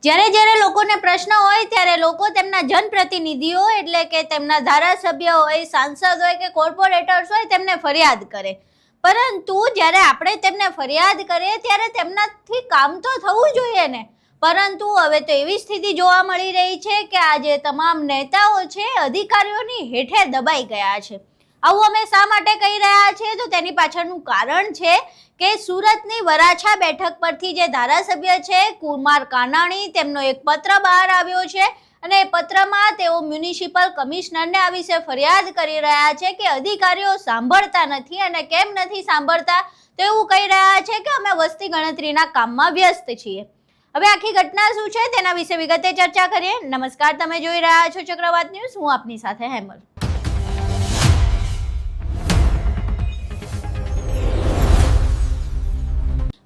જ્યારે જ્યારે લોકોને પ્રશ્ન હોય ત્યારે લોકો તેમના જનપ્રતિનિધિઓ એટલે કે તેમના ધારાસભ્ય હોય, સાંસદ હોય કે કોર્પોરેટર્સ હોય તેમને ફરિયાદ કરે, પરંતુ જ્યારે આપણે તેમને ફરિયાદ કરીએ ત્યારે તેમનાથી કામ તો થવું જોઈએ ને. પરંતુ હવે તો એવી સ્થિતિ જોવા મળી રહી છે કે આજે તમામ નેતાઓ છે અધિકારીઓની હેઠે દબાઈ ગયા છે. આવું અમે શા માટે કહી રહ્યા છીએ તો તેની પાછળનું કારણ છે કે સુરતની વરાછા બેઠક પરથી જે ધારાસભ્ય છે કુમાર કાનાણી, તેમનો એક પત્ર બહાર આવ્યો છે અને એ પત્રમાં તેઓ મ્યુનિસિપલ કમિશનરને આ વિશે ફરિયાદ કરી રહ્યા છે કે અધિકારીઓ સાંભળતા નથી. અને કેમ નથી સાંભળતા તો એવું કહી રહ્યા છે કે અમે વસ્તી ગણતરીના કામમાં વ્યસ્ત છીએ. હવે આખી ઘટના શું છે તેના વિશે વિગતે ચર્ચા કરીએ. નમસ્કાર, તમે જોઈ રહ્યા છો ચક્રવાત ન્યૂઝ. હું આપની સાથે હેમલ.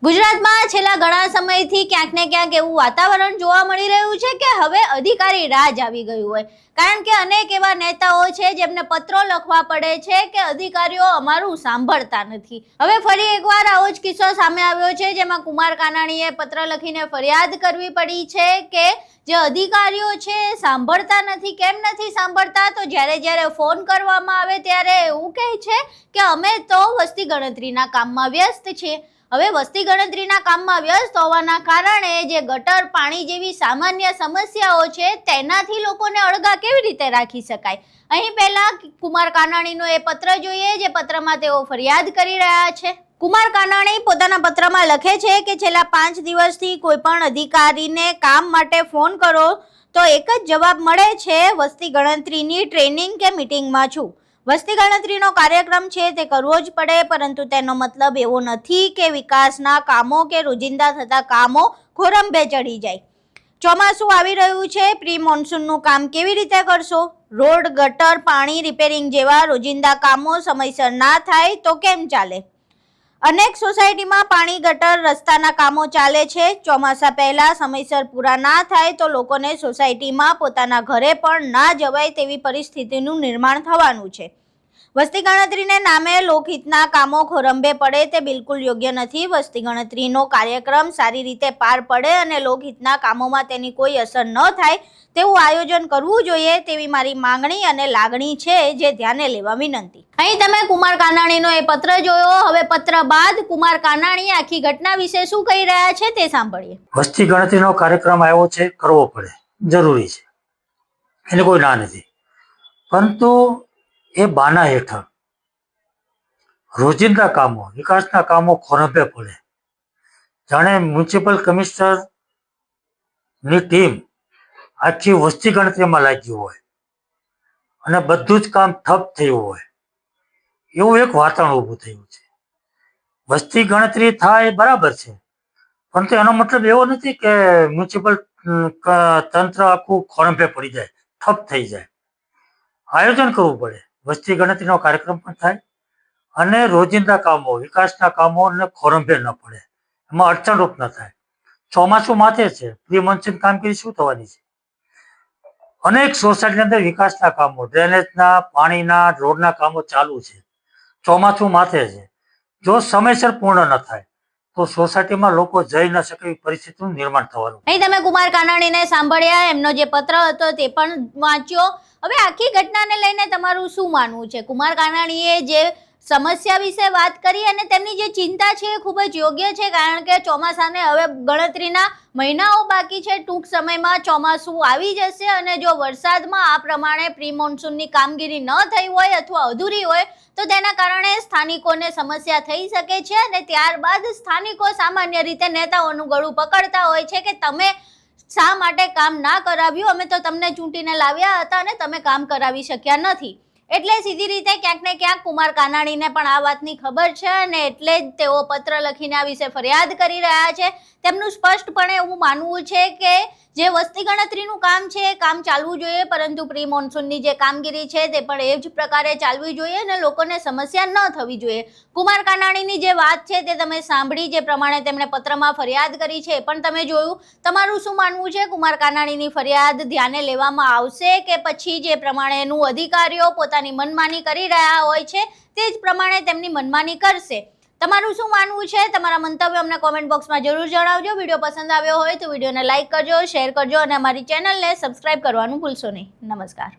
ગુજરાતમાં છેલ્લા ઘણા સમયથી ક્યાંક ને ક્યાંક એવું વાતાવરણ જોવા મળી રહ્યું છે કે હવે અધિકારી રાજ આવી ગયું હોય, કારણ કે અનેક એવા નેતાઓ છે જેમને પત્રો લખવા પડે છે કે અધિકારીઓ અમારું સાંભળતા નથી. હવે ફરી એકવાર આવો જ કિસ્સો સામે આવ્યો છે જેમાં કુમાર કાનાણીએ પત્ર લખીને ફરિયાદ કરવી પડી છે કે જે અધિકારીઓ છે સાંભળતા નથી. કેમ નથી સાંભળતા તો જ્યારે ફોન કરવામાં આવે ત્યારે એવું કહે છે કે અમે તો વસ્તી ગણતરીના કામમાં વ્યસ્ત છીએ. હવે વસ્તી ગણતરીના કામમાં વ્યસ્ત હોવાના કારણે જે ગટર પાણી જેવી સામાન્ય સમસ્યાઓ છે તેનાથી લોકોને અળગા કેવી રીતે રાખી શકાય. અહીં પહેલા કુમાર કાનાણીનો એ પત્ર જોઈએ જે પત્રમાં તેઓ ફરિયાદ કરી રહ્યા છે. કુમાર કાનાણી પોતાના પત્રમાં લખે છે કે છેલ્લા 5 દિવસથી કોઈ પણ અધિકારીને કામ માટે ફોન કરો તો એક જ જવાબ મળે છે, વસ્તી ગણતરીની ટ્રેનિંગ કે મીટિંગમાં છું. વસ્તી ગણતરીનો કાર્યક્રમ છે તે કરવો જ પડે, પરંતુ તેનો મતલબ એવો નથી કે વિકાસના કામો કે રોજિંદા થતા કામો ખોરંભે ચડી જાય. ચોમાસું આવી રહ્યું છે, પ્રી મોન્સૂનનું કામ કેવી રીતે કરશો? રોડ, ગટર, પાણી રિપેરિંગ જેવા રોજિંદા કામો સમયસર ના થાય તો કેમ ચાલે? અનેક સોસાયટીમાં પાણી, ગટર, રસ્તાના કામો ચાલે છે. ચોમાસા પહેલા સમયસર પૂરા ના થાય તો લોકોને સોસાયટીમાં પોતાના ઘરે પણ ના જવાય તેવી પરિસ્થિતિનું નિર્માણ થવાનું છે. વસ્તી ગણતરીને નામે લોકહિતના કામો ખોરંભે પડે તે બિલકુલ યોગ્ય નથી. વસ્તી ગણતરીનો કાર્યક્રમ સારી રીતે પાર પડે અને લોકહિતના કામોમાં તેની કોઈ અસર ન થાય તેવું આયોજન કરવું જોઈએ તેવી મારી માંગણી અને લાગણી છે, જે ધ્યાને લેવા વિનંતી. અહીં તમે કુમાર કાનાણીનો એ પત્ર જોયો. હવે પત્ર બાદ કુમાર કાનાણી આખી ઘટના વિશે શું કહી રહ્યા છે તે સાંભળીએ. વસ્તી ગણતરીનો કાર્યક્રમ આવ્યો છે, કરવો પડે, જરૂરી છે, એને કોઈ ના નથી, પરંતુ એ બાના હેઠળ રોજિંદા કામો, વિકાસના કામો ખોરંભે પડે. જાણે મ્યુનિસિપલ કમિશનરની ટીમ આખી વસ્તી ગણતરીમાં લાગી હોય અને બધું જ કામ ઠપ થયું હોય એવું એક વાતાવરણ ઊભું થયું છે. વસ્તી ગણતરી થાય બરાબર છે, પરંતુ એનો મતલબ એવો નથી કે મ્યુનિસિપલ તંત્ર આખું ખોરંભે પડી જાય, ઠપ થઈ જાય. આયોજન કરવું પડે, વસ્તી ગણતરીનો કાર્યક્રમ પણ થાય અને રોજિંદા કામો, વિકાસના કામોને ખોરંભે ન પડે, એમાં અડચણરૂપ ન થાય. ચોમાસું માથે છે, પ્રી મોન્સૂન કામગીરી શું થવાની છે? અનેક સોસાયટીની અંદર વિકાસના કામો, ડ્રેનેજના, પાણીના, રોડના કામો ચાલુ છે. ચોમાસું માથે છે, જો સમયસર પૂર્ણ ન થાય તો સોસાયટીમાં લોકો જઈ ન શકે એવી પરિસ્થિતિનું નિર્માણ થવાનું. અહીં તમે કુમાર કાનાણીને સાંભળ્યા, એમનો જે પત્ર હતો તે પણ વાંચ્યો. હવે આખી ઘટનાને લઈને તમારું શું માનવું છે? કુમાર કાનાણીએ જે સમસ્યા વિશે વાત કરી અને તેમની જે ચિંતા છે એ ખૂબ જ યોગ્ય છે, કારણ કે ચોમાસાને હવે ગણતરીના મહિનાઓ બાકી છે. ટૂંક સમયમાં ચોમાસું આવી જશે અને જો વરસાદમાં આ પ્રમાણે પ્રી મોન્સૂનની કામગીરી ન થઈ હોય અથવા અધૂરી હોય તો તેના કારણે સ્થાનિકોને સમસ્યા થઈ શકે છે અને ત્યારબાદ સ્થાનિકો સામાન્ય રીતે નેતાઓનું ગળું પકડતા હોય છે કે તમે શા માટે કામ ના કરાવ્યું, અમે તો તમને ચૂંટીને લાવ્યા હતા અને તમે કામ કરાવી શક્યા નથી. એટલે સીધી રીતે ક્યાંક ને ક્યાંક કુમાર કાનાણીને પણ આ વાતની ખબર છે અને એટલે જ તેઓ પત્ર લખીને આ વિશે ફરિયાદ કરી રહ્યા છે. તેમનું સ્પષ્ટપણે એવું માનવું છે કે જે વસ્તી ગણતરીનું કામ છે એ કામ ચાલવું જોઈએ, પરંતુ પ્રી મોન્સૂનની જે કામગીરી છે તે પણ એ જ પ્રકારે ચાલવી જોઈએ અને લોકોને સમસ્યા ન થવી જોઈએ. કુમાર કાનાણીની જે વાત છે તે તમે સાંભળી, જે પ્રમાણે તેમણે પત્રમાં ફરિયાદ કરી છે એ પણ તમે જોયું. તમારું શું માનવું છે? કુમાર કાનાણીની ફરિયાદ ધ્યાને લેવામાં આવશે કે પછી જે પ્રમાણેનું અધિકારીઓ પોતાની મનમાની કરી રહ્યા હોય છે તે જ પ્રમાણે તેમની મનમાની કરશે? તમારું શું માનવું છે? તમારા મંતવ્યો અમને કોમેન્ટ બોક્સમાં જરૂર જણાવજો. વિડીયો પસંદ આવ્યો હોય તો વિડીયોને લાઇક કરજો, શેર કરજો અને અમારી ચેનલને સબસ્ક્રાઇબ કરવાનું ભૂલશો નહીં. નમસ્કાર.